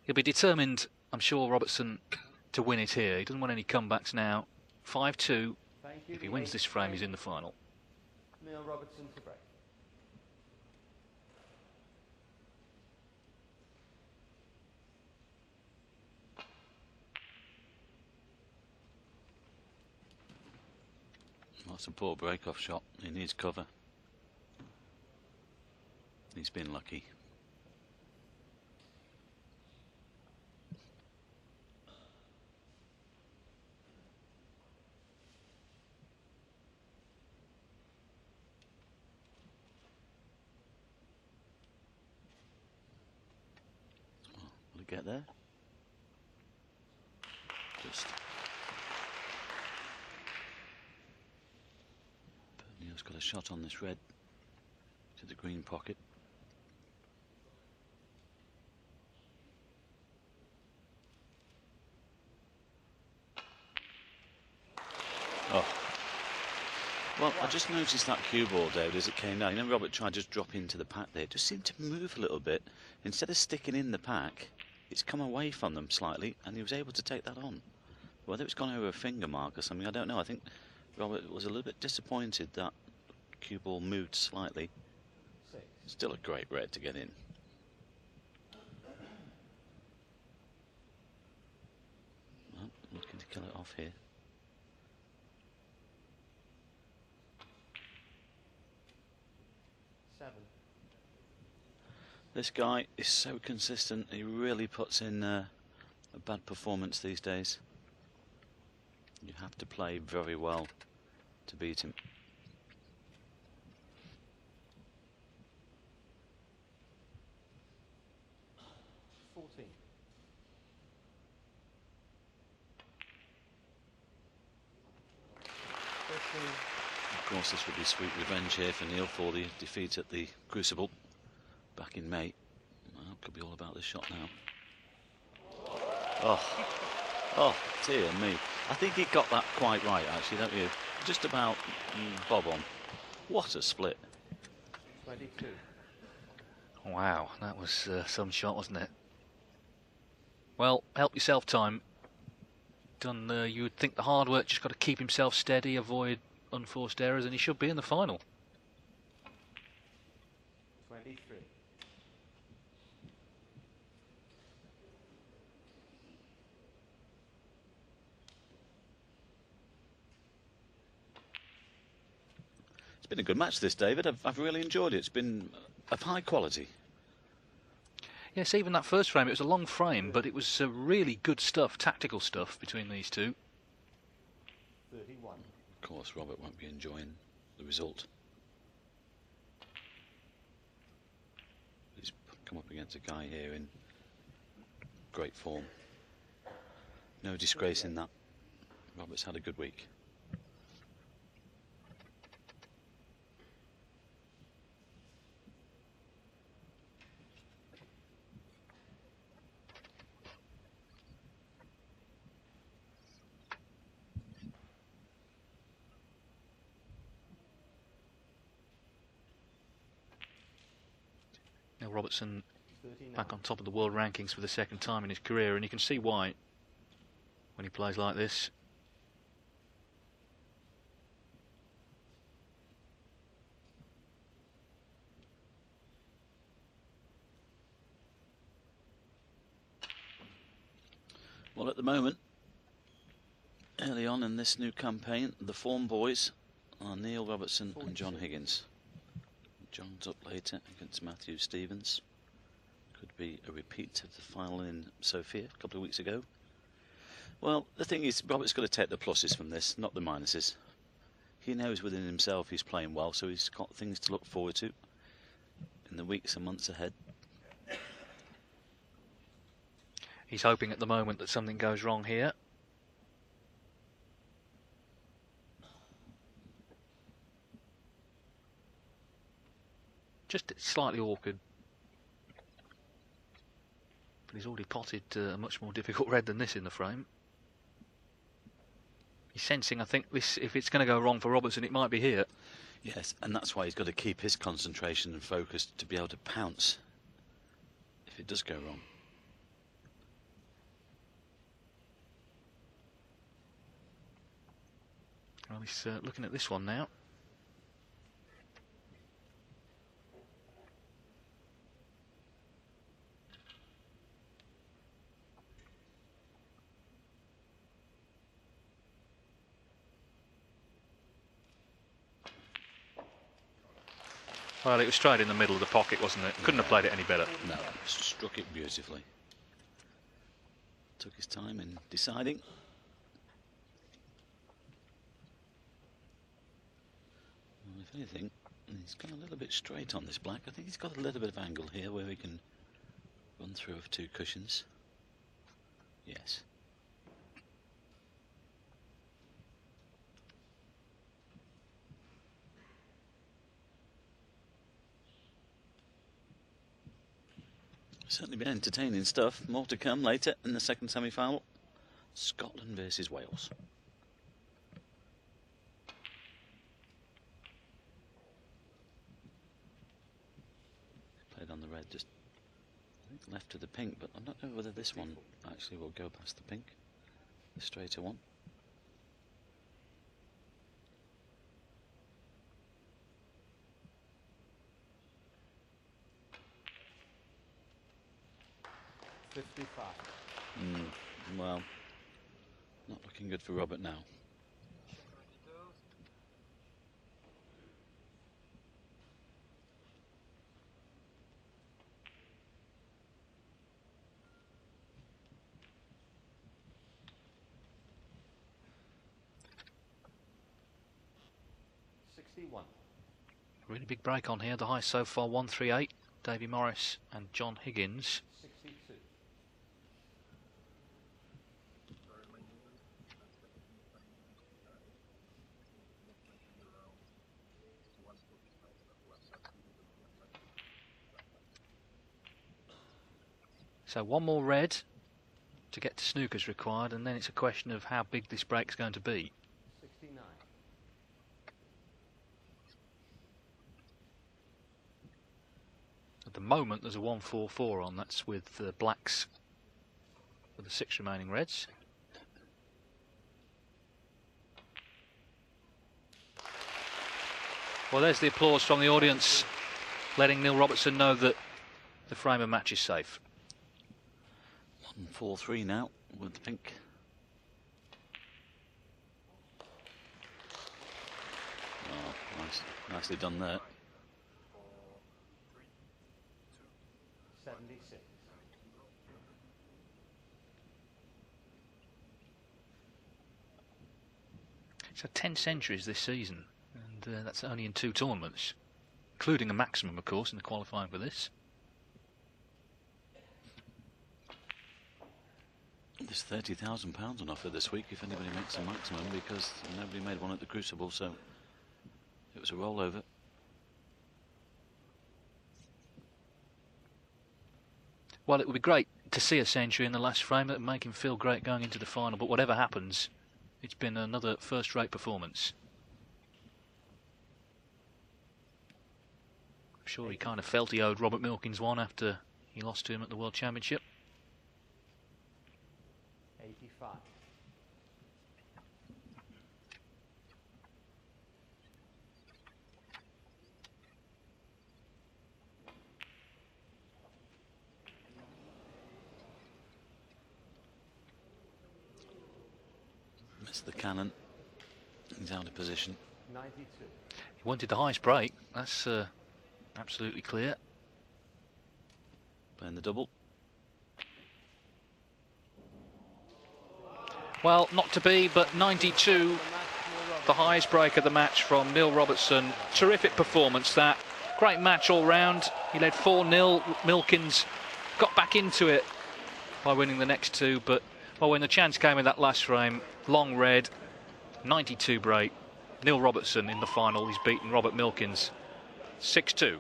He'll be determined, I'm sure, Robertson, to win it here. He doesn't want any comebacks now. 5-2. If he wins this frame, he's in the final. Neil Robertson to break. That's a poor break-off shot. He needs cover. He's been lucky. Will it get there? Just. Neil's got a shot on this red to the green pocket. Oh. Well, I just noticed that cue ball, David, as it came down. You know, Robert tried to just drop into the pack there. It just seemed to move a little bit. Instead of sticking in the pack, it's come away from them slightly, and he was able to take that on. Whether it's gone over a finger mark or something, I don't know. I think Robert was a little bit disappointed that cue ball moved slightly. Still a great red to get in. Well, looking to kill it off here. This guy is so consistent. He really puts in a bad performance these days. You have to play very well to beat him. Of course, this would be sweet revenge here for Neil for the defeat at the Crucible back in May. Well, it could be all about this shot now. Oh, dear me. I think he got that quite right, actually, don't you? Just about bob on. What a split. 22. Wow, that was some shot, wasn't it? Well, help yourself time. Done. You would think the hard work, just got to keep himself steady, avoid unforced errors, and he should be in the final. 23. It's been a good match this, David. I've really enjoyed it. It's been of high quality. Yes, even that first frame, it was a long frame, but it was really good stuff, tactical stuff between these two. 31. Of course, Robert won't be enjoying the result. He's come up against a guy here in great form. No disgrace in that. Robert's had a good week. Now Robertson back on top of the world rankings for the second time in his career, and you can see why when he plays like this. Well, at the moment, early on in this new campaign, the form boys are Neil Robertson and John Higgins. John's up later against Matthew Stevens. Could be a repeat of the final in Sofia a couple of weeks ago. Well, the thing is, Robert's got to take the pluses from this, not the minuses. He knows within himself he's playing well, so he's got things to look forward to in the weeks and months ahead. He's hoping at the moment that something goes wrong here. Just slightly awkward. But he's already potted a much more difficult red than this in the frame. He's sensing, I think, this, if it's going to go wrong for Robertson, it might be here. Yes, and that's why he's got to keep his concentration and focus to be able to pounce if it does go wrong. Well, he's looking at this one now. Well, it was straight in the middle of the pocket, wasn't it? Couldn't have played it any better. No, struck it beautifully. Took his time in deciding. Well, if anything, he's gone a little bit straight on this black. I think he's got a little bit of angle here where he can run through with 2 cushions. Yes. Certainly been entertaining stuff. More to come later in the second semi-final. Scotland versus Wales. Played on the red, just I think left of the pink, but I don't know whether this one actually will go past the pink. The straighter one. Well, not looking good for Robert now. Really big break on here. The highest so far 138. Davy Morris and John Higgins. 62. So one more red to get to snooker's required, and then it's a question of how big this break's going to be. 69. At the moment there's a 144 on. That's with blacks for the 6 remaining reds. Well, there's the applause from the audience, letting Neil Robertson know that the frame of match is safe. 143 now with the pink. Oh, nicely done there. 76. So 10 centuries this season, and that's only in 2 tournaments, including a maximum, of course, in the qualifying for this. There's £30,000 on offer this week if anybody makes a maximum, because nobody made one at the Crucible, so it was a rollover. Well, it would be great to see a century in the last frame. It would make him feel great going into the final, but whatever happens, it's been another first-rate performance. I'm sure he kind of felt he owed Robert Milkins one after he lost to him at the World Championship. 85. Missed the cannon. He's out of position. 92. He wanted the highest break. That's absolutely clear. Playing the double. Well, not to be, but 92, the highest break of the match from Neil Robertson. Terrific performance, that. Great match all round. He led 4-0. Milkins got back into it by winning the next 2, but well, when the chance came in that last frame, long red, 92 break. Neil Robertson in the final. He's beaten Robert Milkins 6-2.